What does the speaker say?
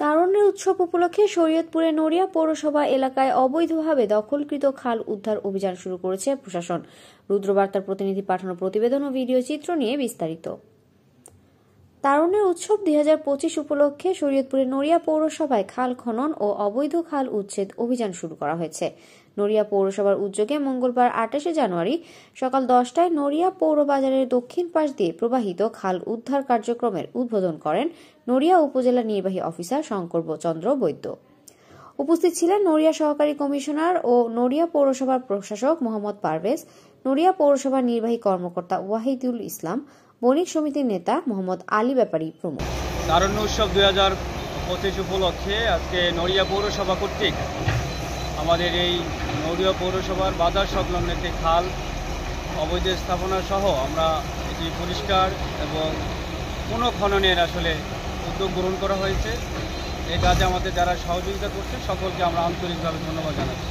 তারুণ্যের উৎসব উপলক্ষে শরীয়তপুরের নড়িয়া পৌরসভা এলাকায় অবৈধভাবে দখলকৃত খাল উদ্ধার অভিযান শুরু করেছে প্রশাসন। রুদ্রবার্তার প্রতিনিধি পাঠানো প্রতিবেদন ও ভিডিও চিত্র নিয়ে বিস্তারিত। তারুণ্যের উৎসব 2025 উপলক্ষে শরীয়তপুরের নড়িয়া পৌরসভায় খাল খনন ও অবৈধ খাল উচ্ছেদ অভিযান শুরু করা হয়েছে। নড়িয়া পৌরসভার উদ্যোগে মঙ্গলবার 28 জানুয়ারি সকাল 10টায় নড়িয়া পৌর বাজারের দক্ষিণ পাশ দিয়ে প্রবাহিত খাল উদ্ধার কার্যক্রমের উদ্বোধন করেন নড়িয়া উপজেলা নির্বাহী অফিসার শঙ্কর চন্দ্র বৈদ্য। উপস্থিত ছিলেন নড়িয়া সহকারী কমিশনার ও নড়িয়া পৌরসভার প্রশাসক মোহাম্মদ পারভেজ, নড়িয়া পৌরসভার নির্বাহী কর্মকর্তা ওয়াহিদুল ইসলাম, বণিক সমিতির নেতা মোহাম্মদ আলী ব্যাপারী প্রমুখ। তারুণ্য উৎসব 2025 উপলক্ষে আজকে নড়িয়া পৌরসভা কর্তৃক আমাদের এই নড়িয়া পৌরসভার বাজার সংলগ্ন একটি খাল অবৈধ স্থাপনা সহ আমরা এটি পরিষ্কার এবং পুনঃখননের উদ্যোগ গ্রহণ করা হয়েছে। এই কাজে আমাদের যারা সহযোগিতা করছে সকলকে আমরা আন্তরিকভাবে ধন্যবাদ জানাচ্ছি।